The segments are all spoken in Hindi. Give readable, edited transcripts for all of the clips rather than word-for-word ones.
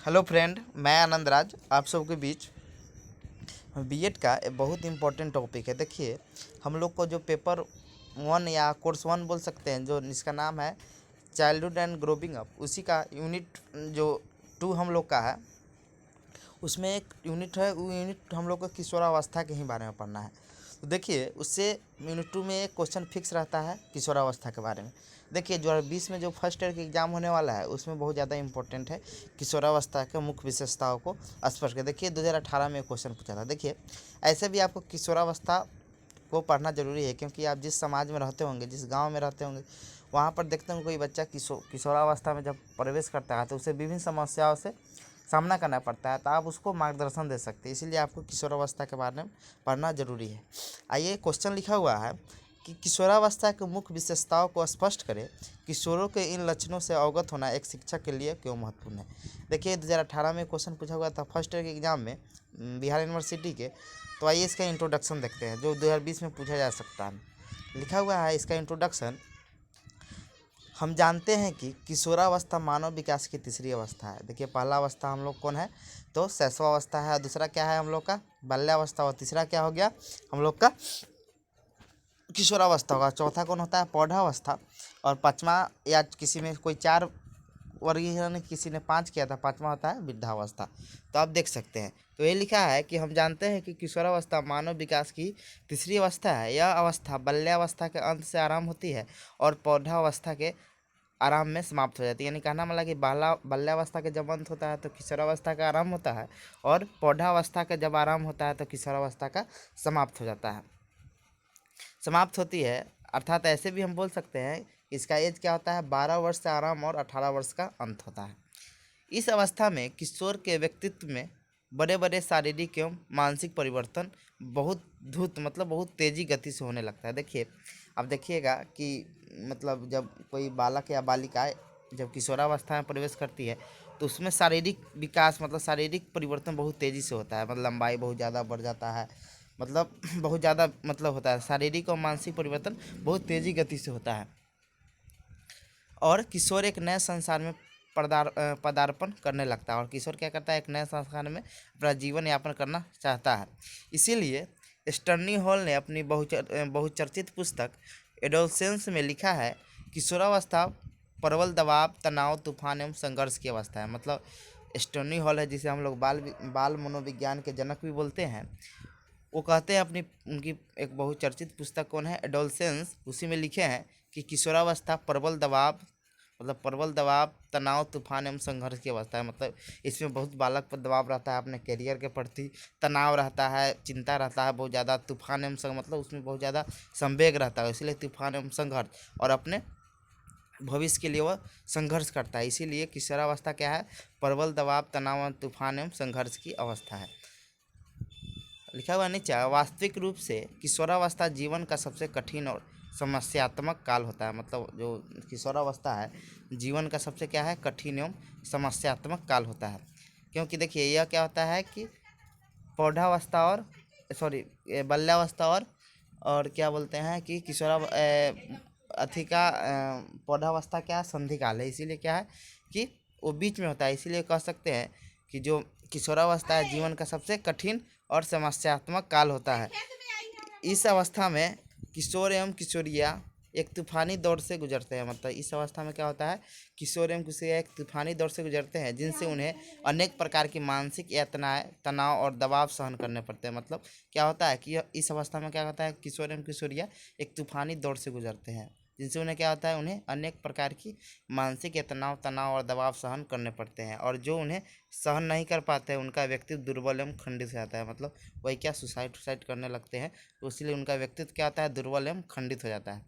हेलो फ्रेंड, मैं आनंद राज आप सबके बीच बीएड का एक बहुत इम्पोर्टेंट टॉपिक है। देखिए, हम लोग को जो पेपर 1 या कोर्स 1 बोल सकते हैं, जो इसका नाम है चाइल्डहुड एंड ग्रोविंग अप, उसी का यूनिट जो 2 हम लोग का है, उसमें एक यूनिट है। वो यूनिट हम लोग को किशोरावस्था के ही बारे में पढ़ना है। तो देखिए, उससे यूनिट 2 में एक क्वेश्चन फिक्स रहता है किशोरावस्था के बारे में। देखिए, 2020 में जो फर्स्ट ईयर का एग्जाम होने वाला है, उसमें बहुत ज़्यादा इंपॉर्टेंट है किशोरावस्था के मुख्य विशेषताओं को स्पष्ट कर। देखिए, 2018 में क्वेश्चन पूछा था। देखिए, ऐसे भी आपको किशोरावस्था को पढ़ना जरूरी है, क्योंकि आप जिस समाज में रहते होंगे, जिस गांव में रहते होंगे, वहाँ पर देखते होंगे कोई बच्चा किशोरावस्था में जब प्रवेश करता है तो उसे विभिन्न समस्याओं से सामना करना पड़ता है। तो आप उसको मार्गदर्शन दे सकते हैं, इसीलिए आपको किशोरावस्था के बारे में पढ़ना जरूरी है। आइए, क्वेश्चन लिखा हुआ है कि किशोरावस्था के मुख्य विशेषताओं को स्पष्ट करें। किशोरों के इन लक्षणों से अवगत होना एक शिक्षक के लिए क्यों महत्वपूर्ण है। देखिए, 2018 में क्वेश्चन पूछा हुआ था फर्स्ट ईयर के एग्जाम में बिहार यूनिवर्सिटी के। तो आइए इसका इंट्रोडक्शन देखते हैं, जो 2020 में पूछा जा सकता है। लिखा हुआ है इसका इंट्रोडक्शन। हम जानते हैं कि किशोरावस्था मानव विकास की तीसरी अवस्था है। देखिए, पहला अवस्था हम लोग कौन है, तो शैशवावस्था है। दूसरा क्या है हम लोग का, बाल्यावस्था। और तीसरा क्या हो गया हम लोग का, किशोरावस्था होगा। चौथा कौन होता है, पौधावस्था। और पाँचवा, या किसी में कोई 4 वर्गीकरण, किसी ने 5 किया था, पाँचवा होता है वृद्धावस्था। तो आप देख सकते हैं, तो ये लिखा है कि हम जानते हैं कि किशोरावस्था मानव विकास की तीसरी अवस्था है। यह अवस्था बाल्यावस्था के अंत से आरंभ होती है और पौधावस्था के आराम में समाप्त हो जाती है। यानी कहना मतलब कि बाल्यावस्था के जब अंत होता है तो किशोरावस्था का आरंभ होता है, और पौधावस्था का जब आरंभ होता है तो किशोरावस्था का समाप्त हो जाता है, समाप्त होती है। अर्थात ऐसे भी हम बोल सकते हैं, इसका एज क्या होता है, 12 वर्ष से आरंभ और 18 वर्ष का अंत होता है। इस अवस्था में किशोर के व्यक्तित्व में बड़े बड़े शारीरिक एवं मानसिक परिवर्तन बहुत द्रुत मतलब बहुत तेज़ी गति से होने लगता है। देखिए, अब देखिएगा कि मतलब जब कोई बालक या बालिका जब किशोरावस्था में प्रवेश करती है, तो उसमें शारीरिक विकास मतलब शारीरिक परिवर्तन बहुत तेज़ी से होता है। मतलब लंबाई बहुत ज़्यादा बढ़ जाता है, मतलब बहुत ज़्यादा मतलब होता है, शारीरिक और मानसिक परिवर्तन बहुत तेज़ी गति से होता है। और किशोर एक नए संसार में पदार्पण करने लगता है। और किशोर क्या करता है, एक नए संसार में अपना जीवन यापन करना चाहता है। इसीलिए स्टर्नी हॉल ने अपनी बहुचर्चित पुस्तक एडोलसेंस में लिखा है, किशोरावस्था प्रबल दबाव, तनाव, तूफान एवं संघर्ष की अवस्था है। मतलब स्टर्नी हॉल है, जिसे हम लोग बाल मनोविज्ञान के जनक भी बोलते हैं। वो कहते हैं अपनी उनकी एक बहुचर्चित पुस्तक कौन है, एडोलसेंस, उसी में लिखे हैं कि किशोरावस्था प्रबल दबाव मतलब प्रबल दबाव, तनाव, तूफान एवं संघर्ष की अवस्था है। मतलब इसमें बहुत बालक पर दबाव रहता है, अपने करियर के प्रति तनाव रहता है, चिंता रहता है बहुत ज़्यादा, तूफान एवं मतलब उसमें बहुत ज़्यादा संवेग रहता है, इसलिए तूफान एवं संघर्ष, और अपने भविष्य के लिए वह संघर्ष करता है। इसीलिए किशोरावस्था क्या है, प्रबल दबाव, तनाव, तूफान एवं संघर्ष की अवस्था है। लिखा हुआ नीचे, वास्तविक रूप से किशोरावस्था जीवन का सबसे कठिन और समस्यात्मक काल होता है। मतलब जो किशोरावस्था है, जीवन का सबसे क्या है, कठिन एवं समस्यात्मक काल होता है। क्योंकि देखिए, यह क्या होता है कि पौधावस्था और बाल्यावस्था और क्या बोलते हैं कि पौधावस्था क्या है, संधि काल है। इसीलिए क्या है कि वो बीच में होता है। इसीलिए कह सकते हैं कि जो किशोरावस्था है, जीवन का सबसे कठिन और समस्यात्मक काल होता है। इस अवस्था में किशोर एवं किशोरियाँ एक तूफानी दौर से गुजरते हैं। मतलब इस अवस्था में क्या होता है, किशोर एवं किशोरियाँ एक तूफानी दौर से गुजरते हैं, जिनसे उन्हें अनेक प्रकार की मानसिक यातनाएं, तनाव और दबाव सहन करने पड़ते हैं। मतलब क्या होता है कि इस अवस्था में क्या होता है, किशोर एवं किशोरियाँ एक तूफानी दौर से गुजरते हैं, जिनसे उन्हें क्या होता है, उन्हें अनेक प्रकार की मानसिक तनाव और दबाव सहन करने पड़ते हैं। और जो उन्हें सहन नहीं कर पाते हैं, उनका व्यक्तित्व दुर्बल एवं खंडित हो जाता है। मतलब वही क्या, सुसाइड करने लगते हैं, तो इसलिए उनका व्यक्तित्व क्या होता है, दुर्बल एवं खंडित हो जाता है।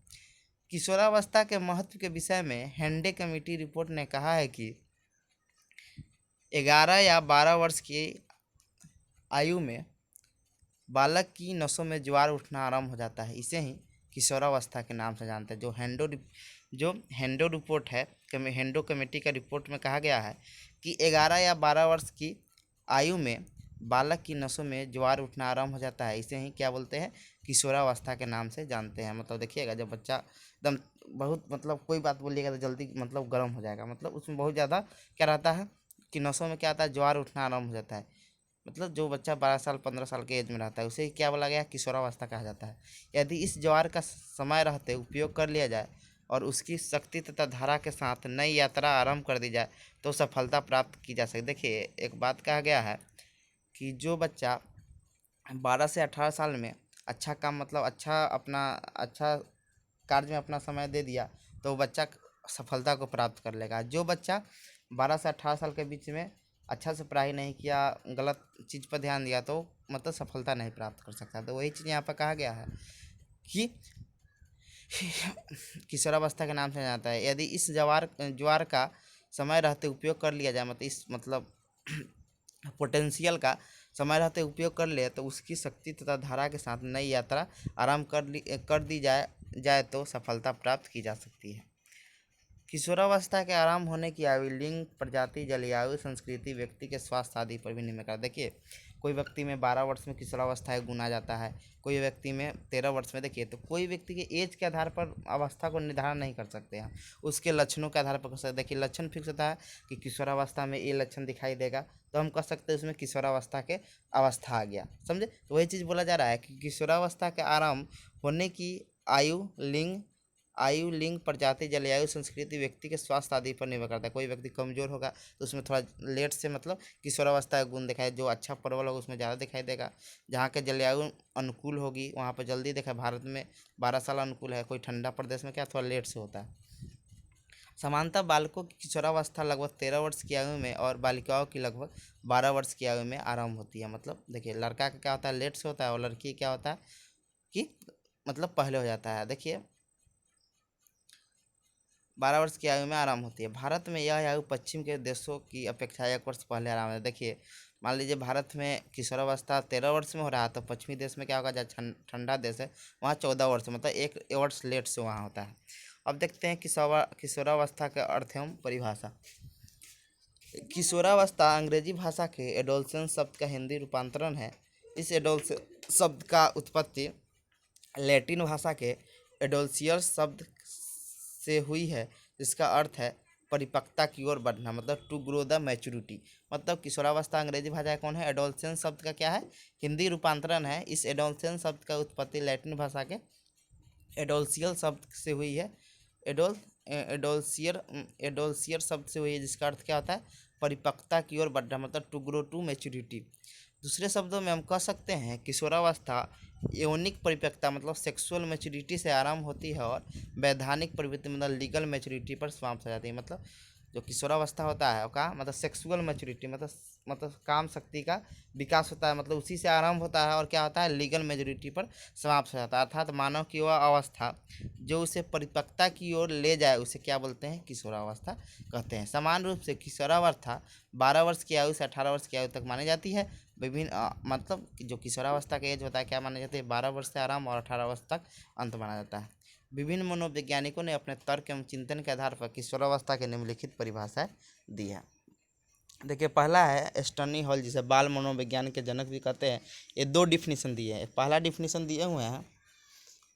किशोरावस्था के महत्व के विषय में हेंडे कमेटी रिपोर्ट ने कहा है कि 11 या 12 वर्ष की आयु में बालक की नसों में ज्वार उठना आरंभ हो जाता है। इसे ही किशोरावस्था के नाम से जानते हैं। जो हेंडो रिपोर्ट है, हेंडो कमेटी का रिपोर्ट में कहा गया है कि 11 या 12 वर्ष की आयु में बालक की नसों में ज्वार उठना आरंभ हो जाता है। इसे ही क्या बोलते हैं, किशोरावस्था के नाम से जानते हैं। मतलब देखिएगा, जब बच्चा एकदम बहुत मतलब कोई बात बोलिएगा तो जल्दी मतलब गर्म हो जाएगा, मतलब उसमें बहुत ज़्यादा क्या रहता है, की नसों में क्या आता है, ज्वार उठना आरंभ हो जाता है। मतलब जो बच्चा 12 साल 15 साल के एज में रहता है उसे क्या बोला गया, किशोरावस्था कहा जाता है। यदि इस ज्वार का समय रहते उपयोग कर लिया जाए और उसकी शक्ति तथा धारा के साथ नई यात्रा आरंभ कर दी जाए तो सफलता प्राप्त की जा सकती। देखिए एक बात कहा गया है कि जो बच्चा 12 से 18 साल में अच्छा काम मतलब अच्छा कार्य में अपना समय दे दिया तो वो बच्चा सफलता को प्राप्त कर लेगा। जो बच्चा 12 से 18 साल के बीच में अच्छा से पढ़ाई नहीं किया, गलत चीज़ पर ध्यान दिया तो मतलब सफलता नहीं प्राप्त कर सकता। तो वही चीज़ यहाँ पर कहा गया है कि किशोरावस्था के नाम से जाता है। यदि इस ज्वार का समय रहते उपयोग कर लिया जाए, मतलब इस मतलब पोटेंशियल का समय रहते उपयोग कर ले तो उसकी शक्ति तथा धारा के साथ नई यात्रा आरंभ कर दी जाए तो सफलता प्राप्त की जा सकती है। किशोरावस्था के आराम होने की आयु लिंग, प्रजाति, जलवायु, संस्कृति, व्यक्ति के स्वास्थ्य आदि पर भी निर्भर करता है। देखिए कोई व्यक्ति में 12 वर्ष में किशोरावस्था गुना जाता है, कोई व्यक्ति में 13 वर्ष में। देखिए तो कोई व्यक्ति के एज के आधार पर अवस्था को निर्धारण नहीं कर सकते हैं, उसके लक्षणों के आधार पर कर सकते। देखिए लक्षण फिक्स होता है कि किशोरावस्था में ये लक्षण दिखाई देगा तो हम कह सकते हैं उसमें किशोरावस्था के अवस्था आ गया, समझे। तो वही चीज़ बोला जा रहा है कि किशोरावस्था के आरंभ होने की आयु लिंग, प्रजाति, जलवायु, संस्कृति, व्यक्ति के स्वास्थ्य आदि पर निर्भर करता है। कोई व्यक्ति कमजोर होगा तो उसमें थोड़ा लेट से मतलब किशोरावस्था का गुण दिखाई, जो अच्छा प्रबल होगा उसमें ज़्यादा दिखाई देगा। जहाँ के जलवायु अनुकूल होगी वहाँ पर जल्दी देखा, भारत में 12 साल अनुकूल है, कोई ठंडा प्रदेश में क्या थोड़ा लेट से होता है। सामान्यतः बालकों की किशोरावस्था लगभग 13 वर्ष की आयु में और बालिकाओं की लगभग 12 वर्ष की आयु में आरंभ होती है। मतलब देखिए लड़का का क्या होता है लेट से होता है और लड़की क्या होता है कि मतलब पहले हो जाता है। देखिए 12 वर्ष की आयु में आराम होती है। भारत में यह आयु पश्चिम के देशों की अपेक्षा 1 वर्ष पहले आराम है। देखिए मान लीजिए भारत में किशोरावस्था 13 वर्ष में हो रहा है तो पश्चिमी देश में क्या होगा, जहाँ ठंडा देश है वहाँ 14 वर्ष मतलब 1 वर्ष लेट से वहाँ होता है। अब देखते हैं किशोरावस्था का अर्थ एवं परिभाषा। किशोरावस्था अंग्रेजी भाषा के एडोलसेंस शब्द का हिंदी रूपांतरण है। इस एडोलसेंस शब्द का उत्पत्ति लैटिन भाषा के एडोल्सियस शब्द से हुई है, जिसका अर्थ है परिपक्वता की ओर बढ़ना, मतलब टू ग्रो द मैच्योरिटी। मतलब किशोरावस्था अंग्रेजी भाषा कौन है, एडोलसेंस शब्द का क्या है हिंदी रूपांतरण है। इस एडोलसेंस शब्द का उत्पत्ति लैटिन भाषा के एडोल्सियल शब्द से हुई है। एडोल्सियर शब्द से हुई है, जिसका अर्थ क्या होता है परिपक्वता की ओर बढ़ना, मतलब टू ग्रो टू मैच्योरिटी। दूसरे शब्दों में हम कह सकते हैं किशोरावस्था यौनिक परिपक्वता मतलब सेक्सुअल मैच्योरिटी से आरंभ होती है और वैधानिक प्रवृत्ति मतलब लीगल मैच्योरिटी पर समाप्त हो जाती है। मतलब जो किशोरावस्था होता है का मतलब सेक्सुअल मैच्योरिटी मतलब काम शक्ति का विकास होता है, मतलब उसी से आरंभ होता है और क्या होता है लीगल मेजोरिटी पर समाप्त हो जाता है। अर्थात मानव की वह अवस्था जो उसे परिपक्वता की ओर ले जाए उसे क्या बोलते हैं, किशोरावस्था कहते हैं। समान रूप से किशोरावस्था 12 वर्ष की आयु से 18 वर्ष की आयु तक मानी जाती है। विभिन्न मतलब जो किशोरावस्था का एज होता है क्या माना जाता है, 12 वर्ष से आरंभ और 18 वर्ष तक अंत माना जाता है। विभिन्न मनोवैज्ञानिकों ने अपने तर्क एवं चिंतन के आधार पर किशोरावस्था के निम्नलिखित परिभाषाएं दी है। देखिए पहला है स्टर्नी हॉल, जिसे बाल मनोविज्ञान के जनक भी कहते हैं। ये 2 डिफिनीसन दिए हैं। पहला डिफिनीसन दिए हुए हैं,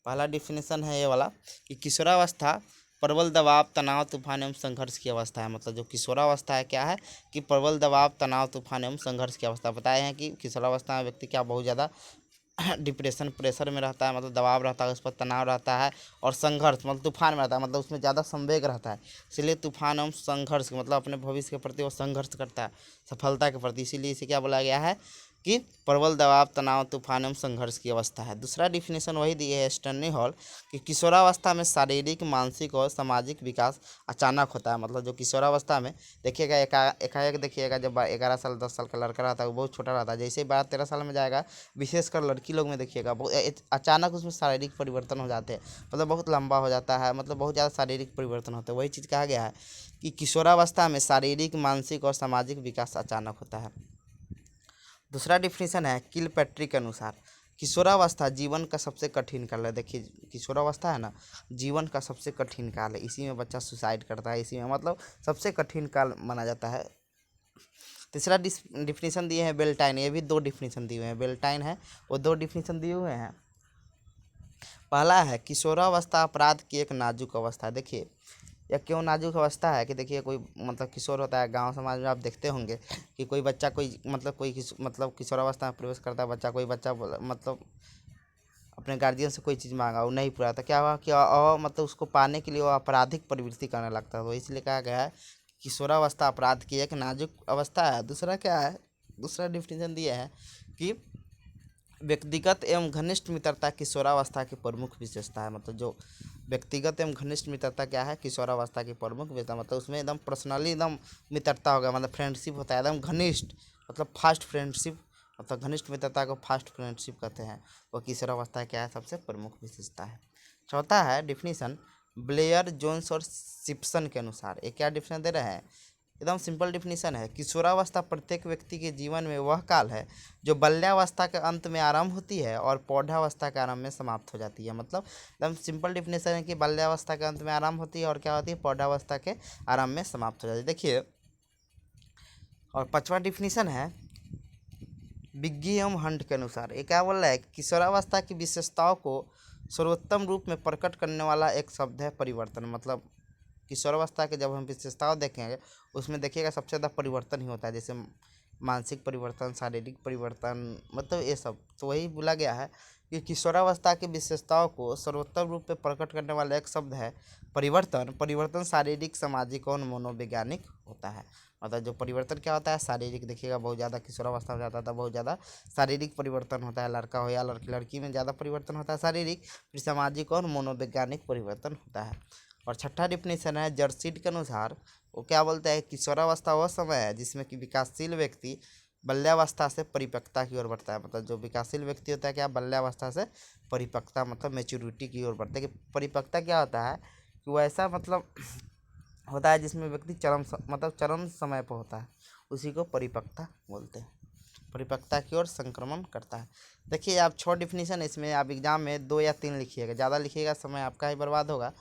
पहला डिफिनीसन है ये वाला कि किशोरावस्था प्रबल दबाव, तनाव, तूफान एवं संघर्ष की अवस्था है। मतलब जो किशोरावस्था है क्या है कि प्रबल दबाव, तनाव, तूफान एवं संघर्ष की अवस्था। बताए हैं कि किशोरावस्था में व्यक्ति क्या बहुत ज़्यादा डिप्रेशन प्रेशर में रहता है, मतलब दबाव रहता है, उस पर तनाव रहता है और संघर्ष मतलब तूफान में रहता है, मतलब उसमें ज़्यादा संवेग रहता है। इसलिए तूफान एवं संघर्ष मतलब अपने भविष्य के प्रति वो संघर्ष करता है सफलता के प्रति, इसीलिए इसे क्या बोला गया है कि प्रबल दबाव, तनाव, तूफान एवं संघर्ष की अवस्था है। दूसरा डिफिनेशन वही दिए है स्टर्नी हॉल कि किशोरावस्था में शारीरिक, मानसिक और सामाजिक विकास अचानक होता है। मतलब जो किशोरावस्था में देखिएगा एकाएक देखिएगा जब 11 साल 10 साल का लड़का रहता है वो बहुत छोटा रहता है, जैसे ही 12-13 साल में जाएगा विशेषकर लड़की लोग में देखिएगा बहुत अचानक उसमें शारीरिक परिवर्तन हो जाते हैं, मतलब बहुत लंबा हो जाता है, मतलब बहुत ज़्यादा शारीरिक परिवर्तन होता है। वही चीज़ कहा गया है कि किशोरावस्था में शारीरिक, मानसिक और सामाजिक विकास अचानक होता है। दूसरा डिफिनीशन है किलपैट्रिक के अनुसार किशोरावस्था जीवन का सबसे कठिन काल है। देखिए किशोरावस्था है ना जीवन का सबसे कठिन काल है, इसी में बच्चा सुसाइड करता है, इसी में मतलब सबसे कठिन काल माना जाता है। तीसरा डिफिनीशन दिए हैं बेल्टाइन, ये भी 2 डिफिनीशन दिए हुए हैं, बेल्टाइन है वो 2 डिफिनीशन दिए हुए हैं। पहला है किशोरावस्था अपराध की एक नाजुक अवस्था है। देखिए या क्यों नाजुक अवस्था है कि देखिए कोई मतलब किशोर होता है, गांव समाज में आप देखते होंगे कि कोई बच्चा कोई मतलब मतलब किशोरावस्था में प्रवेश करता है बच्चा, कोई बच्चा मतलब अपने गार्जियन से कोई चीज़ मांगा, वो नहीं पूरा, तो क्या हुआ कि मतलब उसको पाने के लिए वो आपराधिक प्रवृत्ति करने लगता है। तो इसलिए कहा गया है कि किशोरावस्था अपराध की एक नाजुक अवस्था है। दूसरा क्या है, दूसरा डिफिनेशन दिया है कि व्यक्तिगत एवं घनिष्ठ मित्रता किशोरावस्था की प्रमुख विशेषता है। मतलब जो व्यक्तिगत एवं घनिष्ठ मित्रता क्या है, किशोरावस्था की प्रमुख विशेषता, मतलब उसमें एकदम पर्सनली एकदम मित्रता हो गया, मतलब फ्रेंडशिप होता है एकदम घनिष्ठ, मतलब फास्ट फ्रेंडशिप, मतलब घनिष्ठ मित्रता को फास्ट फ्रेंडशिप कहते हैं। वो किशोरावस्था क्या है, सबसे प्रमुख विशेषता है। चौथा है डिफिनीशन ब्लेयर जोन्स और सिप्सन के अनुसार। ये क्या डिफिनेशन दे रहे हैं, एकदम सिंपल डिफिनीशन है। किशोरावस्था प्रत्येक व्यक्ति के जीवन में वह काल है जो बाल्यावस्था के अंत में आरंभ होती है और प्रौढ़ावस्था के आरंभ में समाप्त हो जाती है। मतलब एकदम सिंपल डिफिनीशन है कि बाल्यावस्था के अंत में आरंभ होती है और क्या होती है, प्रौढ़ावस्था के आरंभ में समाप्त हो जाती है। देखिए, और पांचवा डिफिनीशन है बिग्गी एवं हंट के अनुसार। ये क्या बोल रहा है, किशोरावस्था की विशेषताओं को सर्वोत्तम रूप में प्रकट करने वाला एक शब्द है परिवर्तन। मतलब किशोरावस्था के जब हम विशेषताओं देखेंगे उसमें देखिएगा सबसे ज़्यादा परिवर्तन ही होता है, जैसे मानसिक परिवर्तन, शारीरिक परिवर्तन, मतलब ये सब। तो वही बोला गया है कि किशोरावस्था की विशेषताओं को सर्वोत्तम रूप में प्रकट करने वाला एक शब्द है परिवर्तन। परिवर्तन शारीरिक, सामाजिक और मनोवैज्ञानिक होता है। मतलब जो परिवर्तन क्या होता है, शारीरिक, देखिएगा बहुत ज़्यादा किशोरावस्था में जाता था, बहुत ज़्यादा शारीरिक परिवर्तन होता है, लड़का हो या लड़की, लड़की में ज़्यादा परिवर्तन होता है शारीरिक, फिर सामाजिक और मनोवैज्ञानिक परिवर्तन होता है। और छठा डिफिनेशन है जर्सीड के अनुसार। वो क्या बोलता है, किशोरावस्था वह समय है जिसमें कि विकासशील व्यक्ति बाल्यावस्था से परिपक्वता की ओर बढ़ता है। मतलब जो विकासशील व्यक्ति होता है क्या, बाल्यावस्था से परिपक्वता मतलब मेच्योरिटी की ओर बढ़ता है। कि परिपक्वता क्या होता है कि वो ऐसा मतलब होता है जिसमें व्यक्ति मतलब चरम समय पर होता है, उसी को परिपक्वता बोलते हैं। परिपक्वता की ओर संक्रमण करता है। देखिए आप 6 डिफिनीशन, इसमें आप एग्जाम में 2 या 3 लिखिएगा, ज़्यादा लिखिएगा समय आपका ही बर्बाद होगा।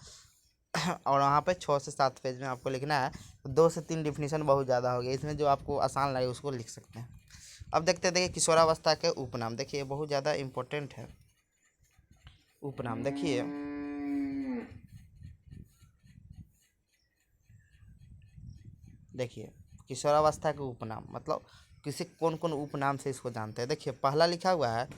और वहाँ पे 6 से 7 पेज में आपको लिखना है, तो 2 से 3 डिफिनीशन बहुत ज़्यादा हो गया। इसमें जो आपको आसान लगे उसको लिख सकते हैं। अब देखते हैं, देखिए किशोरावस्था के उपनाम, देखिए बहुत ज़्यादा इम्पोर्टेंट है उपनाम। देखिए देखिए किशोरावस्था के उपनाम, मतलब किसी कौन कौन उपनाम से इसको जानते हैं। देखिए पहला लिखा हुआ है,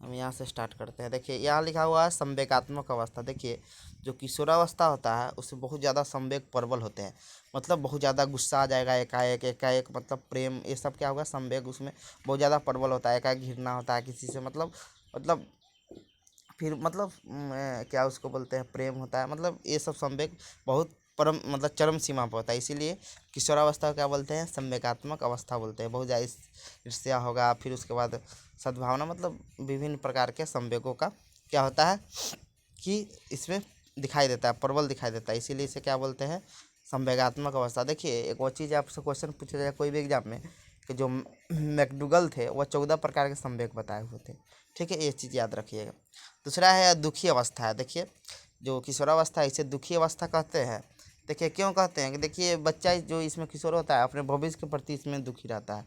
हम यहाँ से स्टार्ट करते हैं। देखिए यहाँ लिखा हुआ है संवेगात्मक अवस्था। देखिए जो किशोरावस्था होता है उससे बहुत ज़्यादा संवेग प्रबल होते हैं, मतलब बहुत ज़्यादा गुस्सा आ जाएगा एकाएक, एकाएक मतलब प्रेम, ये सब क्या होगा, संवेग उसमें बहुत ज़्यादा प्रबल होता है, एकाएक घिरना होता है किसी से, मतलब फिर मतलब क्या उसको बोलते हैं, प्रेम होता है, मतलब ये सब संवेग बहुत परम मतलब चरम सीमा पर होता है। इसीलिए किशोरावस्था को क्या बोलते हैं, संवेगात्मक अवस्था बोलते हैं। बहुत ज़्यादा ईर्ष्या होगा, फिर उसके बाद सद्भावना, मतलब विभिन्न प्रकार के संवेगों का क्या होता है कि इसमें दिखाई देता है, प्रबल दिखाई देता है, इसीलिए इसे क्या बोलते हैं, संवेगात्मक अवस्था। देखिए एक और चीज़ आपसे क्वेश्चन पूछा जाए कोई भी एग्जाम में कि जो मैकडूगल थे वह 14 प्रकार के संवेग बताए हुए थे, ठीक है, ये चीज़ याद रखिएगा। दूसरा है दुखी अवस्था है। देखिए जो किशोरावस्था है इसे दुखी अवस्था कहते हैं। देखिए क्यों कहते हैं कि देखिए बच्चा जो इसमें किशोर होता है अपने भविष्य के प्रति इसमें दुखी रहता है,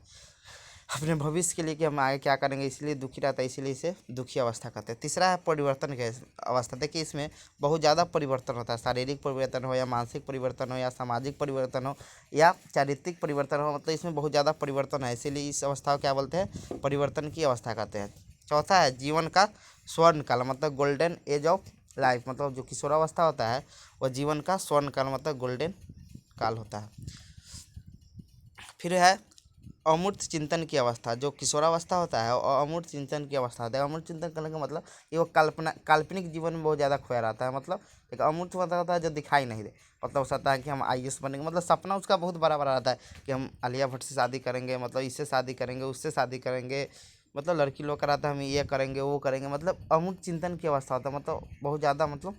अपने भविष्य के लिए कि हम आगे क्या करेंगे, इसलिए दुखी रहता है, इसीलिए इसे दुखी अवस्था कहते हैं। तीसरा है परिवर्तन की अवस्था। देखिए इसमें बहुत ज़्यादा परिवर्तन होता है, शारीरिक परिवर्तन हो या मानसिक परिवर्तन हो या सामाजिक परिवर्तन हो या चारित्रिक परिवर्तन हो, मतलब इसमें बहुत ज़्यादा परिवर्तन है, इसीलिए इस अवस्था को क्या बोलते हैं, परिवर्तन की अवस्था कहते हैं। चौथा है जीवन का स्वर्ण काल, मतलब गोल्डन एज ऑफ लाइफ। मतलब जो किशोरावस्था होता है वह जीवन का स्वर्ण काल मतलब गोल्डन काल होता है। फिर है अमूर्त चिंतन की अवस्था। जो किशोरावस्था होता है और अमूर्त चिंतन की अवस्था होता है। अमूर्त चिंतन करने का मतलब ये वो काल्पनिक जीवन में बहुत ज़्यादा खोया रहता है। मतलब एक अमूर्त मतलब होता है जो दिखाई नहीं दे, मतलब हो सकता है कि हम आईएएस बनेंगे, मतलब सपना उसका बहुत बड़ा बड़ा रहता है कि हम आलिया भट्ट से शादी करेंगे, मतलब इससे शादी करेंगे, उससे शादी करेंगे, मतलब लड़की लोग का रहता है हम ये करेंगे वो करेंगे, मतलब अमूर्त चिंतन की अवस्था होता है, मतलब बहुत ज़्यादा मतलब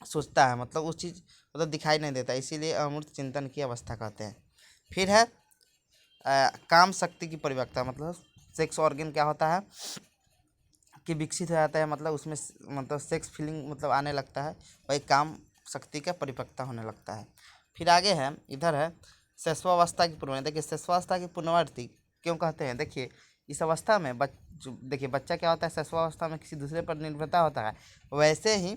सोचता है, मतलब उस चीज़ मतलब दिखाई नहीं देता, इसीलिए अमूर्त चिंतन की अवस्था कहते हैं। फिर है काम शक्ति की परिपक्वता। मतलब सेक्स ऑर्गन क्या होता है कि विकसित हो जाता है, मतलब उसमें मतलब सेक्स फीलिंग मतलब आने लगता है, वही काम शक्ति का परिपक्वता होने लगता है। फिर आगे है इधर है शैशवावस्था की पूर्णता। देखिए शैशवावस्था की पूर्णवर्ती क्यों कहते हैं, देखिए इस अवस्था में देखिए बच्चा क्या होता है, शैशवावस्था में किसी दूसरे पर निर्भरता होता है, वैसे ही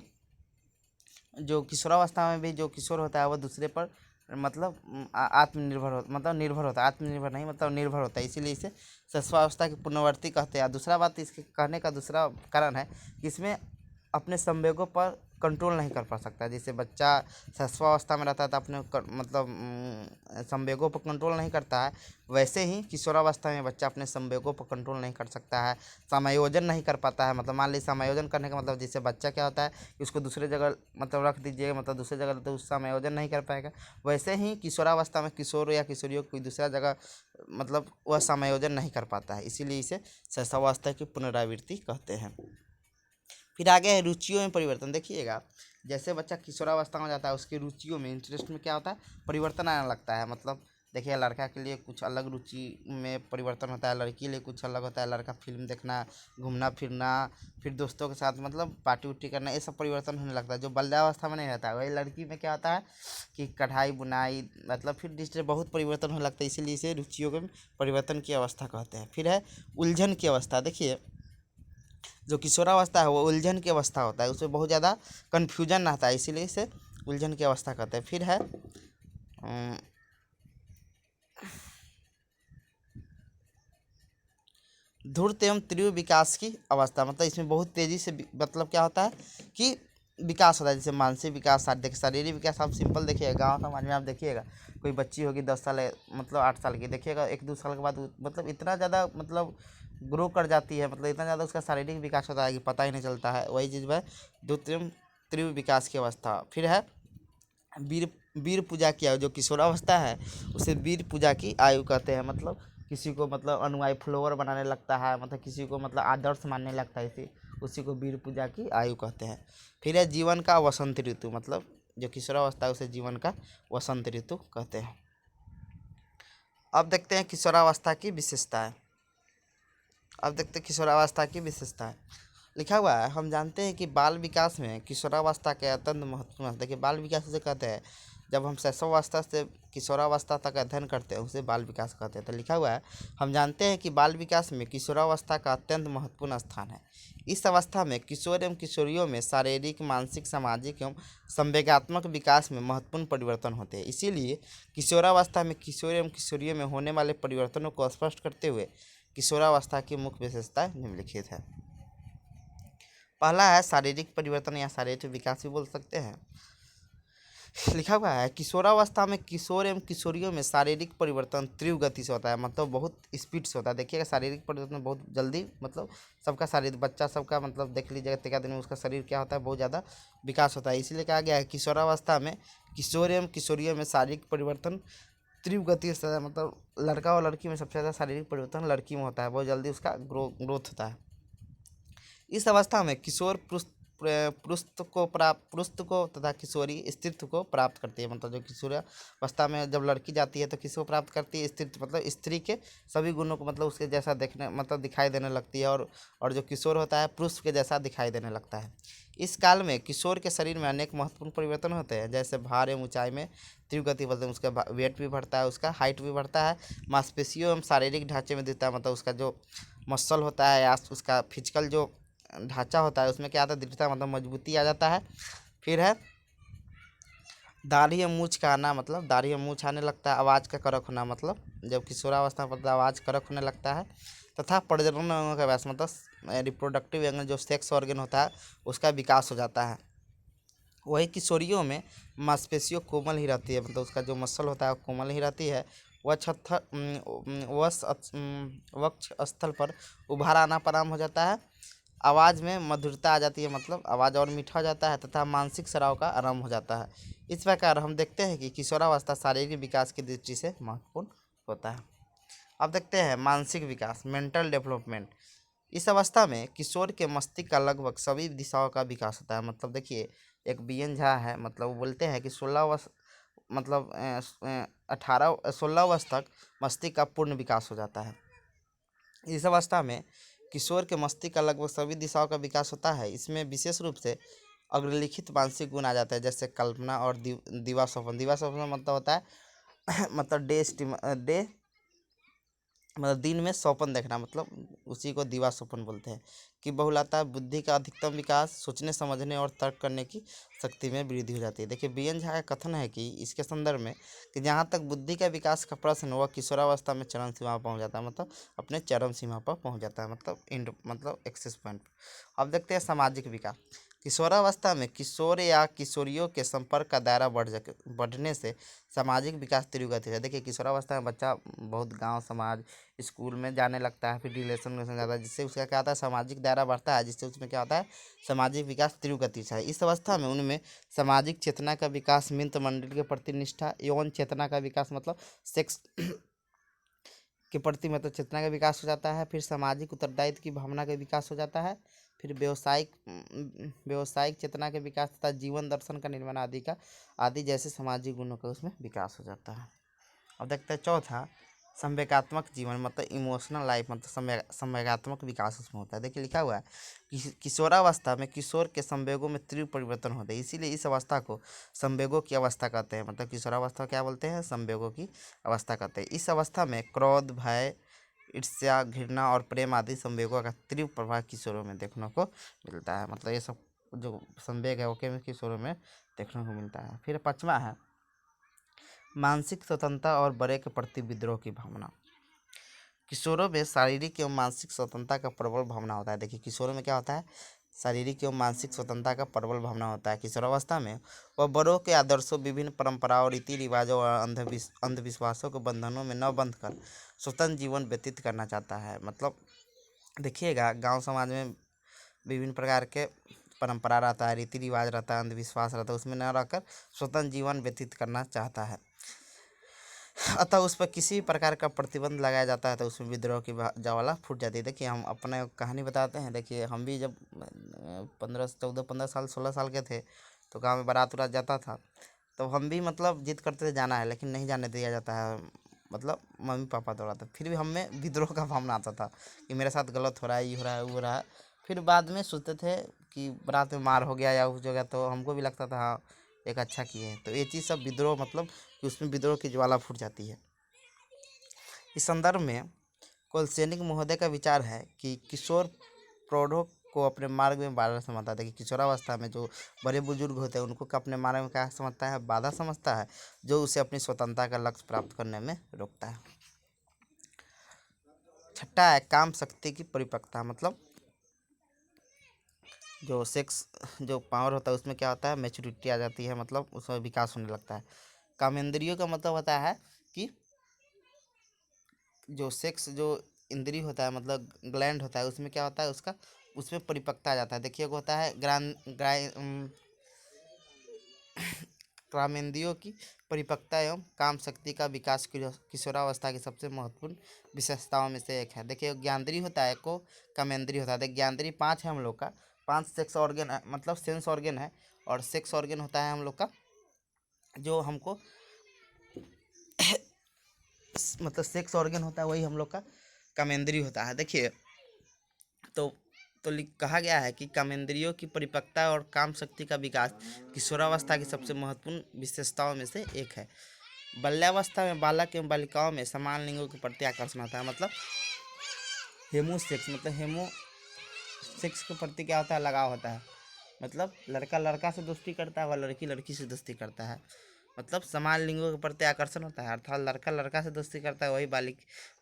जो किशोरावस्था में भी जो किशोर होता है वो दूसरे पर मतलब आत्मनिर्भर हो मतलब निर्भर होता है, आत्मनिर्भर नहीं मतलब निर्भर होता है, इसीलिए इसे शैशवावस्था की पूर्णवर्ती कहते हैं। दूसरा बात इसके कहने का दूसरा कारण है कि इसमें अपने संवेगों पर कंट्रोल नहीं कर पा सकता। जैसे बच्चा शैशवावस्था में रहता है तो अपने मतलब संवेगों पर कंट्रोल नहीं करता है, वैसे ही किशोरावस्था में बच्चा अपने संवेगों पर कंट्रोल नहीं कर सकता है, समायोजन नहीं कर पाता है। मतलब मान लीजिए समायोजन करने का मतलब जैसे बच्चा क्या होता है कि उसको दूसरे जगह मतलब रख दीजिए, मतलब दूसरे जगह तो उस समायोजन नहीं कर पाएगा। वैसे ही किशोरावस्था में किशोर या किशोरियों को कोई दूसरा जगह मतलब वह समायोजन नहीं कर पाता है, इसीलिए इसे शैशवावस्था की पुनरावृत्ति कहते हैं। फिर आगे है रुचियों में परिवर्तन। देखिएगा जैसे बच्चा किशोरावस्था में जाता है उसकी रुचियों में इंटरेस्ट में क्या होता है, परिवर्तन आने लगता है। मतलब देखिए लड़का के लिए कुछ अलग रुचि में परिवर्तन होता है, लड़की के लिए कुछ अलग होता है। लड़का फिल्म देखना, घूमना फिरना, फिर दोस्तों के साथ मतलब पार्टी उर्टी करना, ये सब परिवर्तन होने लगता है जो बाल्यावस्था में नहीं रहता है। वही लड़की में क्या होता है कि कढ़ाई बुनाई मतलब फिर डिजिटल बहुत परिवर्तन होने लगता है, इसीलिए इसे रुचियों में परिवर्तन की अवस्था कहते हैं। फिर है उलझन की अवस्था। देखिए जो किशोरावस्था है वो उलझन की अवस्था होता है, उसमें बहुत ज़्यादा कन्फ्यूजन आता है, इसीलिए इसे उलझन की अवस्था कहते हैं। फिर है धूर्त एवं तीव्र विकास की अवस्था। मतलब इसमें बहुत तेज़ी से मतलब क्या होता है कि विकास होता है, जैसे मानसिक विकास, शारीरिक विकास। आप सिंपल देखिएगा गाँव समाज में, आप देखिएगा कोई बच्ची होगी 10 साल मतलब 8 साल की, देखिएगा 1-2 साल के बाद मतलब इतना ज़्यादा मतलब ग्रो कर जाती है, मतलब इतना ज़्यादा उसका शारीरिक विकास होता है कि पता ही नहीं चलता है। वही चीज़ है द्वितीय तीव्र विकास की अवस्था। फिर है वीर वीर पूजा की आयु। जो किशोरावस्था है उसे वीर पूजा की आयु कहते हैं। मतलब किसी को मतलब अनुयायी फॉलोअर बनाने लगता है, मतलब किसी को मतलब आदर्श मानने लगता है, इसी उसी को वीर पूजा की आयु कहते हैं। फिर है जीवन का वसंत ऋतु। मतलब जो किशोरावस्था है उसे जीवन का वसंत ऋतु कहते हैं। अब देखते हैं किशोरावस्था की विशेषताएं। अब देखते हैं किशोरावस्था की विशेषताएं। लिखा हुआ है, हम जानते हैं कि बाल विकास में किशोरावस्था के अत्यंत महत्वपूर्ण है। देखिए बाल विकास उसे कहते हैं जब हम शैशवावस्था से किशोरावस्था तक अध्ययन करते हैं उसे बाल विकास कहते हैं। तो लिखा हुआ है, हम जानते हैं कि बाल विकास में किशोरावस्था का अत्यंत महत्वपूर्ण स्थान है। इस अवस्था में किशोर एवं किशोरियों में शारीरिक, मानसिक, सामाजिक एवं संवेगात्मक विकास में महत्वपूर्ण परिवर्तन होते हैं। इसीलिए किशोरावस्था में किशोर एवं किशोरियों में होने वाले परिवर्तनों को स्पष्ट करते हुए किशोरावस्था की मुख्य विशेषताएं निम्नलिखित है। पहला है शारीरिक परिवर्तन या शारीरिक विकास भी बोल सकते हैं। लिखा हुआ है किशोरावस्था में किशोर एवं किशोरियों में शारीरिक परिवर्तन तीव्र गति से होता है, मतलब बहुत स्पीड से होता है। देखिएगा शारीरिक परिवर्तन बहुत जल्दी, मतलब सबका शारीरिक बच्चा सबका मतलब देख लीजिएगा टीका दिन में उसका शरीर क्या होता है, बहुत ज़्यादा विकास होता है। इसीलिए कहा गया है किशोरावस्था में किशोर एवं किशोरियों में शारीरिक परिवर्तन तीव्र गति से, मतलब लड़का और लड़की में सबसे ज़्यादा शारीरिक परिवर्तन लड़की में होता है, बहुत जल्दी उसका ग्रोथ होता है। इस अवस्था में किशोर पुरुष को तथा किशोरी स्त्रीत्व को प्राप्त करती है। मतलब जो किशोरावस्था में जब लड़की जाती है तो किसको प्राप्त करती है, स्त्रीत्व, मतलब स्त्री के सभी गुणों को मतलब उसके जैसा देखने मतलब दिखाई देने लगती है, और जो किशोर होता है पुरुष के जैसा दिखाई देने लगता है। इस काल में किशोर के शरीर में अनेक महत्वपूर्ण परिवर्तन होते हैं, जैसे भार एवं ऊंचाई में तीव्र गति बढ़ते हैं, उसका वेट भी बढ़ता है, उसका हाइट भी बढ़ता है, मांसपेशियों एवं शारीरिक ढांचे में दिखता है, मतलब उसका जो मसल होता है या उसका फिजिकल जो ढांचा होता है उसमें क्या आता है, दृढ़ता मतलब मजबूती आ जाता है। फिर है दाढ़ी या मूछ का आना, मतलब दाढ़ी या मूछ आने लगता है। आवाज़ का कड़क होना, मतलब जब किशोरावस्था पर आवाज़ कड़क होने लगता है। तथा प्रजनन अंगों का विकास, मतलब रिप्रोडक्टिव अंग जो सेक्स ऑर्गन होता है उसका विकास हो जाता है। वही किशोरियों में मांसपेशियों कोमल ही रहती है, मतलब उसका जो मसल होता है वो कोमल ही रहती है। वक्ष स्थल पर उभार आना प्रारंभ हो जाता है। आवाज़ में मधुरता आ जाती है, मतलब आवाज़ और मीठा हो जाता है, तथा मानसिक स्राव का आरंभ हो जाता है। इस प्रकार हम देखते हैं कि किशोरावस्था शारीरिक विकास की दृष्टि से महत्वपूर्ण होता है। अब देखते हैं मानसिक विकास, मेंटल डेवलपमेंट। इस अवस्था में किशोर के मस्तिष्क का लगभग सभी दिशाओं का विकास होता है। मतलब देखिए एक बीएन झा है, मतलब वो बोलते हैं कि 16 वर्ष मतलब 16 वर्ष तक मस्तिष्क का पूर्ण विकास हो जाता है। इस अवस्था में किशोर के मस्तिष्क का लगभग सभी दिशाओं का विकास होता है। इसमें विशेष रूप से अग्रलिखित मानसिक गुण आ जाता है, जैसे कल्पना और दिवा स्वप्न। दिवा स्वप्न मतलब होता है मतलब डे मतलब दिन में स्वप्न देखना, मतलब उसी को दिवा स्वप्न बोलते हैं। कि बहुलता बुद्धि का अधिकतम विकास, सोचने समझने और तर्क करने की शक्ति में वृद्धि हो जाती है। देखिए बीएन झा का कथन है कि इसके संदर्भ में कि जहाँ तक बुद्धि का विकास का प्रश्न है, वह किशोरावस्था में चरम सीमा पर पहुँच जाता है, मतलब अपने चरम सीमा पर पहुँच जाता है, मतलब एंड, मतलब एक्सेस पॉइंट। अब देखते हैं सामाजिक विकास। किशोरावस्था में किशोर या किशोरियों के संपर्क का दायरा बढ़ने से सामाजिक विकास तीव्र गति है। देखिए किशोरावस्था में बच्चा बहुत गांव समाज स्कूल में जाने लगता है, फिर रिलेशन में जाता है, जिससे उसका क्या होता है, सामाजिक दायरा बढ़ता है, जिससे उसमें क्या होता है, सामाजिक विकास तीव्र गति से है। इस अवस्था में उनमें सामाजिक चेतना का विकास, मित्र मंडल के प्रति निष्ठा, यौन चेतना का विकास, मतलब सेक्स के प्रति मतलब चेतना का विकास हो जाता है। फिर सामाजिक उत्तरदायित्व की भावना का विकास हो जाता है। फिर व्यावसायिक चेतना के विकास तथा जीवन दर्शन का निर्माण आदि जैसे सामाजिक गुणों का उसमें विकास हो जाता है। अब देखते हैं चौथा, संवेगात्मक जीवन, मतलब इमोशनल लाइफ, मतलब संवेगात्मक विकास उसमें होता है। देखिए लिखा हुआ है कि किशोरावस्था में किशोर के संवेगों में तीव्र परिवर्तन होते हैं, इसीलिए इस अवस्था को संवेगों की अवस्था कहते हैं। मतलब किशोरावस्था क्या बोलते हैं, संवेगों की अवस्था कहते हैं। इस अवस्था में क्रोध, भय, ईर्ष्या, घृणा और प्रेम आदि संवेगों का तीव्र प्रभाव किशोरों में देखने को मिलता है। मतलब ये सब जो संवेग है वो किशोरों में देखने को मिलता है। फिर पाँचवा है मानसिक स्वतंत्रता और बड़े के प्रति विद्रोह की भावना। किशोरों में शारीरिक एवं मानसिक स्वतंत्रता का प्रबल भावना होता है। देखिए किशोरों में क्या होता है, शारीरिक एवं मानसिक स्वतंत्रता का प्रबल भावना होता है। किशोरावस्था में वह बड़ों के आदर्शों, विभिन्न परंपराओं, रीति रिवाजों और अंधविश्वासों के बंधनों में न बंध कर स्वतंत्र जीवन व्यतीत करना चाहता है। मतलब देखिएगा गांव समाज में विभिन्न प्रकार के परंपरा रहता है, रीति रिवाज रहता है, अंधविश्वास रहता है, उसमें न रहकर स्वतंत्र जीवन व्यतीत करना चाहता है। अतः उस पर किसी प्रकार का प्रतिबंध लगाया जाता है तो उसमें विद्रोह की ज्वाला फूट जाती है। देखिए हम अपने कहानी बताते हैं। देखिए हम भी जब 15 16 साल के थे तो गांव में बारात उरात जाता था, तो हम भी मतलब जिद करते थे जाना है, लेकिन नहीं जाने दिया जाता है, मतलब मम्मी पापा दौड़ाते। फिर भी हमें विद्रोह का भावना आता था कि मेरे साथ गलत हो रहा है, ये हो रहा है, वो हो रहा है। फिर बाद में सोचते थे कि बारात में मार हो गया या उस जगह, तो हमको भी लगता था हाँ एक अच्छा किए हैं। तो ये चीज़ सब विद्रोह, मतलब कि उसमें विद्रोह की ज्वाला फूट जाती है। इस संदर्भ में कोलसेनिक महोदय का विचार है कि किशोर प्रौढ़ों को अपने मार्ग में बाधा समझता है। कि किशोरावस्था में जो बड़े बुजुर्ग होते हैं उनको अपने मार्ग में क्या समझता है, बाधा समझता है, जो उसे अपनी स्वतंत्रता का लक्ष्य प्राप्त करने में रोकता है। छठा है काम शक्ति की परिपक्वता। मतलब जो सेक्स जो पावर होता है उसमें क्या होता है, मैच्योरिटी आ जाती है, मतलब उसमें विकास होने लगता है। कामेंद्रियों का मतलब होता है कि जो सेक्स जो इंद्रिय होता है, मतलब ग्लैंड होता है, उसमें क्या होता है, उसका उसमें परिपक्वता आ जाता है। देखिए वो होता है ग्रामेंद्रियों की परिपक्वता एवं काम शक्ति का विकास किशोरावस्था की सबसे महत्वपूर्ण विशेषताओं में से एक है। देखिए ज्ञानेंद्रिय होता है, को कामेंद्रिय होता है। देखिए ज्ञानेंद्रिय 5 है हम लोग का, 5 सेक्स ऑर्गन है, मतलब सेंस ऑर्गन है, और सेक्स ऑर्गन होता है हम लोग का जो हमको मतलब सेक्स ऑर्गन होता है, वही हम लोग का कामेंद्रिय होता है। देखिए तो कहा गया है कि कामेंद्रियों की परिपक्वता और काम शक्ति का विकास किशोरावस्था की सबसे महत्वपूर्ण विशेषताओं में से एक है। बाल्यावस्था में बालक एवं बालिकाओं में समान लिंगों के प्रति आकर्षण होता है। मतलब हेमो सेक्स, मतलब हेमो सेक्स के प्रति क्या होता है, लगाव होता है। मतलब लड़का लड़का से दोस्ती करता है, वह लड़की लड़की से दोस्ती करता है। मतलब समान लिंगों के प्रति आकर्षण होता है, अर्थात लड़का लड़का से दोस्ती करता है, वही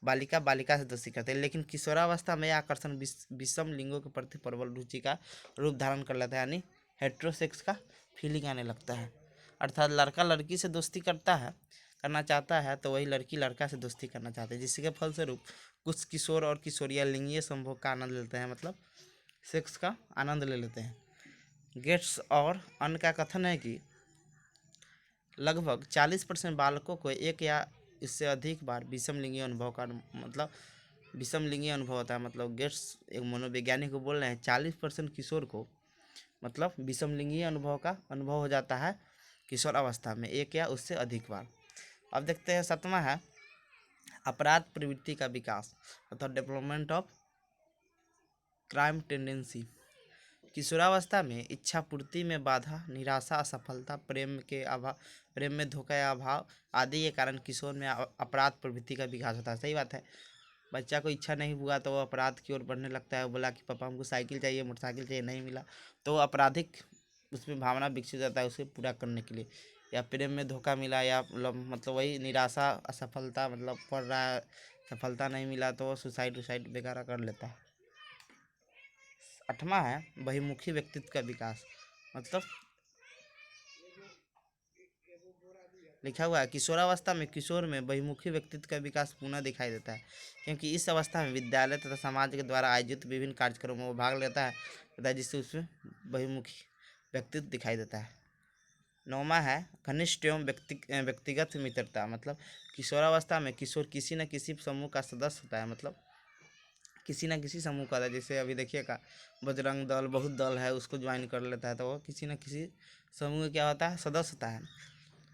बालिका बालिका से दोस्ती करती है। लेकिन किशोरावस्था में यह आकर्षण विषम लिंगों के प्रति प्रबल रुचि का रूप धारण कर लेता है, यानी हेट्रोसेक्स का फीलिंग आने लगता है। अर्थात लड़का लड़की से दोस्ती करना चाहता है, तो वही लड़की लड़का से दोस्ती करना चाहते हैं, जिसके फलस्वरूप कुछ किशोर और किशोरियाँ लिंगीय संभोग का आनंद लेते हैं, मतलब सेक्स का आनंद ले लेते हैं। गेट्स और अन्य का कथन है कि लगभग 40% बालकों को एक या इससे अधिक बार विषम लिंगीय अनुभव का मतलब विषम लिंगीय अनुभव होता है। मतलब गेट्स एक मनोवैज्ञानिक को बोल रहे हैं 40% किशोर को मतलब विषम लिंगीय अनुभव का अनुभव हो जाता है किशोर अवस्था में एक या उससे अधिक बार। अब देखते हैं सातवां है अपराध प्रवृत्ति का विकास अर्थात डेवलपमेंट ऑफ क्राइम टेंडेंसी। किशोरावस्था में इच्छा पूर्ति में बाधा, निराशा, असफलता, प्रेम में धोखा या अभाव आदि के कारण किशोर में अपराध प्रवृत्ति का विकास होता है। सही बात है, बच्चा को इच्छा नहीं हुआ तो वो अपराध की ओर बढ़ने लगता है। वो बोला कि पापा हमको साइकिल चाहिए, मोटरसाइकिल चाहिए, नहीं मिला तो वो आपराधिक उसमें भावना विकसित होता है उसे पूरा करने के लिए। या प्रेम में धोखा मिला या मतलब वही निराशा, असफलता, मतलब पढ़ रहा है सफलता नहीं मिला तो वो सुसाइड वगैरह कर लेता है। 8वां है बहिमुखी व्यक्तित्व का विकास। मतलब लिखा हुआ है किशोरावस्था में किशोर में बहिमुखी व्यक्तित्व का विकास पुनः दिखाई देता है, क्योंकि इस अवस्था में विद्यालय तथा समाज के द्वारा आयोजित विभिन्न कार्यक्रमों में भाग लेता है जिससे उसमें बहिमुखी व्यक्तित्व दिखाई देता है। 9वां है घनिष्ठ एवं व्यक्तिगत मित्रता। मतलब किशोरावस्था में किशोर किसी न किसी समूह का सदस्य होता है, मतलब किसी न किसी समूह का था। जैसे अभी देखिएगा बजरंग दल, बहुत दल है, उसको ज्वाइन कर लेता है तो वो किसी न किसी समूह क्या होता है, सदस्य होता है।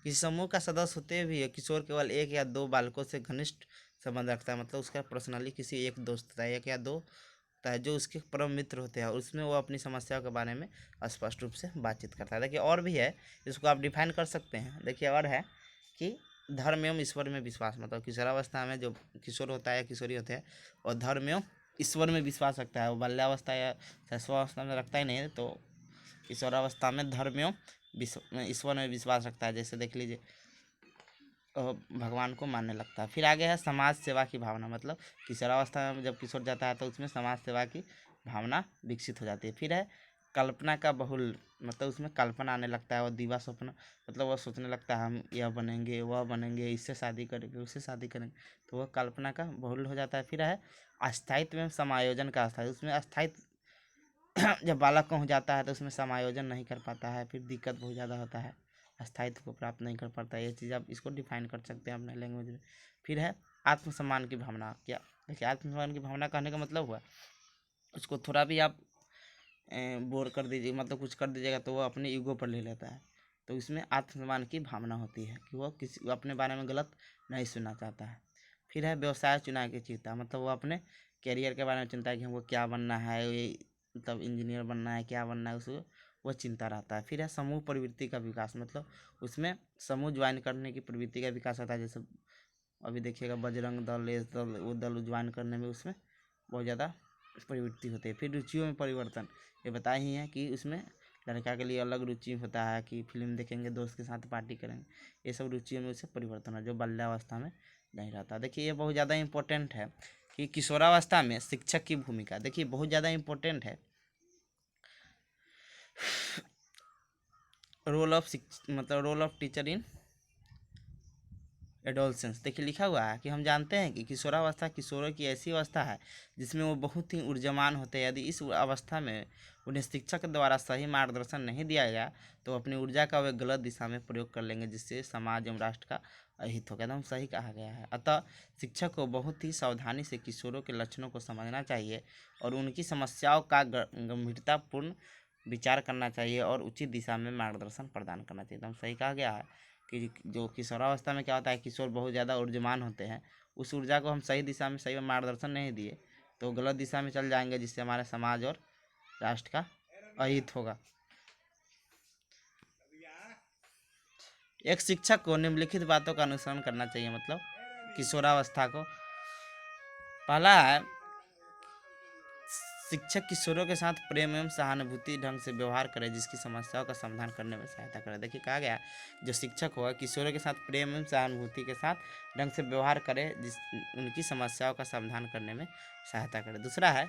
किसी समूह का सदस्य होते भी किशोर केवल 1 या 2 बालकों से घनिष्ठ संबंध रखता है। मतलब उसका पर्सनली किसी एक दोस्त होता है, 1 या 2 होता है जो उसके परम मित्र होते हैं, और उसमें वो अपनी समस्याओं के बारे में स्पष्ट रूप से बातचीत करता है। देखिए और भी है, इसको आप डिफाइन कर सकते हैं। देखिए और है कि धर्म एवं ईश्वर में विश्वास। मतलब किशोरावस्था में जो किशोर होता है या किशोरी होते हैं और धर्म एवं ईश्वर में विश्वास रखता है। वो बाल्यावस्था या शैशवावस्था में रखता ही नहीं है, तो किशोरावस्था में धर्म एवं ईश्वर में विश्वास रखता है। जैसे देख लीजिए भगवान को मानने लगता है। फिर आगे है समाज सेवा की भावना। मतलब किशोरावस्था में जब किशोर जाता है तो उसमें समाज सेवा की भावना विकसित हो जाती है। फिर है कल्पना का बहुल। मतलब उसमें कल्पना आने लगता है और दिवा स्वप्न, मतलब वह सोचने लगता है हम यह बनेंगे, वह बनेंगे, इससे शादी करेंगे, उससे शादी करेंगे, तो वह कल्पना का बहुल हो जाता है। फिर है अस्थायित्व में समायोजन का अस्थायित्व। उसमें अस्थायित्व जब बालक हो जाता है तो उसमें समायोजन नहीं कर पाता है, फिर दिक्कत बहुत ज़्यादा होता है, अस्थायित्व को प्राप्त नहीं कर पाता है। ये चीज़ आप इसको डिफाइन कर सकते हैं अपने लैंग्वेज में। फिर है आत्मसम्मान की भावना। क्या देखिए आत्मसम्मान की भावना कहने का मतलब हुआ उसको थोड़ा भी आप बोर कर दीजिए, मतलब कुछ कर दीजिएगा तो वो अपने ईगो पर ले लेता है। तो इसमें आत्मसम्मान की भावना होती है कि वो किसी अपने बारे में गलत नहीं सुनना चाहता है। फिर है व्यवसाय चुनाव की चिंता। मतलब वो अपने कैरियर के बारे में चिंता है कि हमको क्या बनना है, ये मतलब इंजीनियर बनना है, क्या बनना है, उसको वो चिंता रहता है। फिर है समूह प्रवृत्ति का विकास। मतलब उसमें समूह ज्वाइन करने की प्रवृत्ति का विकास होता है। जैसे अभी देखिएगा बजरंग दल, ये दल, वो दल ज्वाइन करने में उसमें बहुत ज़्यादा प्रवृत्ति होती है। फिर रुचियों में परिवर्तन, ये बताए ही है कि उसमें लड़का के लिए अलग रुचि होता है कि फिल्म देखेंगे, दोस्त के साथ पार्टी करेंगे, ये सब रुचियों में उससे परिवर्तन है जो बाल्यावस्था में नहीं रहता। देखिए ये बहुत ज़्यादा इंपॉर्टेंट है कि किशोरावस्था में शिक्षक की भूमिका। देखिए बहुत ज़्यादा इंपॉर्टेंट है रोल ऑफ मतलब role of teacher in adolescence. देखिए लिखा हुआ है कि हम जानते हैं कि किशोरावस्था किशोरों की ऐसी अवस्था है जिसमें वो बहुत ही ऊर्जावान होते हैं। यदि इस अवस्था में उन्हें शिक्षक द्वारा सही मार्गदर्शन नहीं दिया गया तो अपनी ऊर्जा का वे गलत दिशा में प्रयोग कर लेंगे, जिससे समाज एवं राष्ट्र का अहित होगा। एकदम सही कहा गया है। अतः शिक्षक को बहुत ही सावधानी से किशोरों के लक्षणों को समझना चाहिए और उनकी समस्याओं का गंभीरतापूर्ण विचार करना चाहिए और उचित दिशा में मार्गदर्शन प्रदान करना चाहिए। एकदम सही कहा गया है कि जो किशोरावस्था में क्या होता है, किशोर बहुत ज़्यादा ऊर्जावान होते हैं, उस ऊर्जा को हम सही दिशा में सही मार्गदर्शन नहीं दिए तो गलत दिशा में चल जाएंगे, जिससे हमारे समाज और राष्ट्र का अहित होगा। एक शिक्षक को निम्नलिखित बातों का अनुसरण करना चाहिए। मतलब किशोरावस्था को पहला है शिक्षक किशोरों के साथ प्रेम एवं सहानुभूति ढंग से व्यवहार करे, जिसकी समस्याओं का समाधान करने में सहायता करे। देखिए कहा गया जो शिक्षक होगा किशोरों के साथ प्रेम एवं सहानुभूति के साथ ढंग से व्यवहार करे, जिस उनकी समस्याओं का समाधान करने में सहायता करे। दूसरा है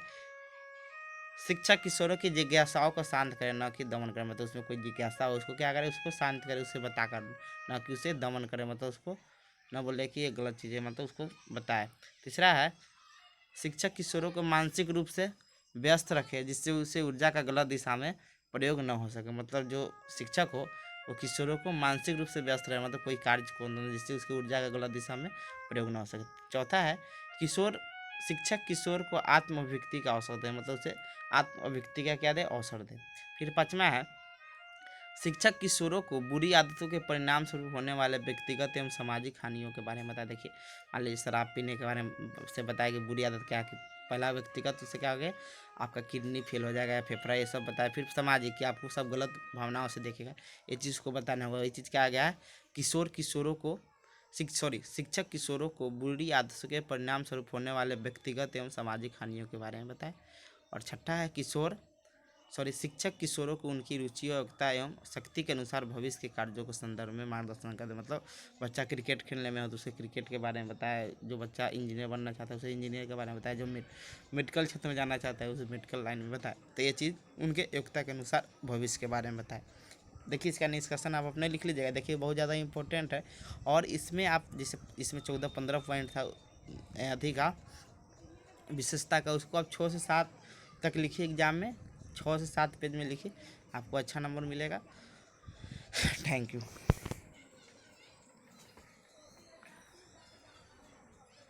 शिक्षक किशोरों की जिज्ञासाओं को शांत करे, न कि दमन करे। मतलब उसमें कोई जिज्ञासा हो उसको क्या करे, उसको शांत करे, उसे बता कर, न कि उसे दमन करे, मतलब उसको न बोले कि ये गलत चीज़ है, मतलब उसको बताए। तीसरा है शिक्षक किशोरों को मानसिक रूप से व्यस्त रखे, जिससे उसे ऊर्जा का गलत दिशा में प्रयोग न हो सके। मतलब जो शिक्षक हो वो किशोरों को मानसिक रूप से व्यस्त रहे, मतलब कोई कार्य को जिससे उसकी ऊर्जा का गलत दिशा में प्रयोग न हो सके। चौथा है शिक्षक किशोर को आत्म अभिव्यक्ति का अवसर दे, मतलब उसे आत्म अभिव्यक्ति का क्या दे, अवसर दे। फिर पाँचवा है शिक्षक किशोरों को बुरी आदतों के परिणाम स्वरूप होने वाले व्यक्तिगत एवं सामाजिक हानियों के बारे में बताया। देखिए मान लीजिए शराब पीने के बारे में से बताया कि बुरी आदत क्या है। पहला व्यक्तिगत उससे क्या हो गया, आपका किडनी फेल हो जाएगा, फेफड़ा, ये सब बताया। फिर सामाजिक कि आपको सब गलत भावनाओं से देखेगा, ये चीज़ को बताना होगा। ये चीज़ क्या आ गया है, किशोरों को शिक्षक किशोरों को बुरी आदतों के परिणाम स्वरूप होने वाले व्यक्तिगत एवं सामाजिक हानियों के बारे में बताएं। और छठा है शिक्षक किशोरों को उनकी रुचि, योग्यता एवं शक्ति के अनुसार भविष्य के कार्यों के संदर्भ में मार्गदर्शन करते। मतलब बच्चा क्रिकेट खेलने में हो तो उसे क्रिकेट के बारे में बताए, जो बच्चा इंजीनियर बनना चाहता है उसे इंजीनियर के बारे में बताए, जो मेडिकल क्षेत्र में जाना चाहता है उसे मेडिकल लाइन में बताए। तो ये चीज़ उनके योग्यता के अनुसार भविष्य के बारे में बताए। देखिए इसका निष्कर्षण आप अपने लिख लीजिएगा। देखिए बहुत ज़्यादा इंपॉर्टेंट है। और इसमें आप जैसे इसमें 14-15 पॉइंट था अधिक विशेषता का, उसको आप 6 से 7 तक लिखिए एग्जाम में, 6 से 7 पेज में लिखिए, आपको अच्छा नंबर मिलेगा। Thank you.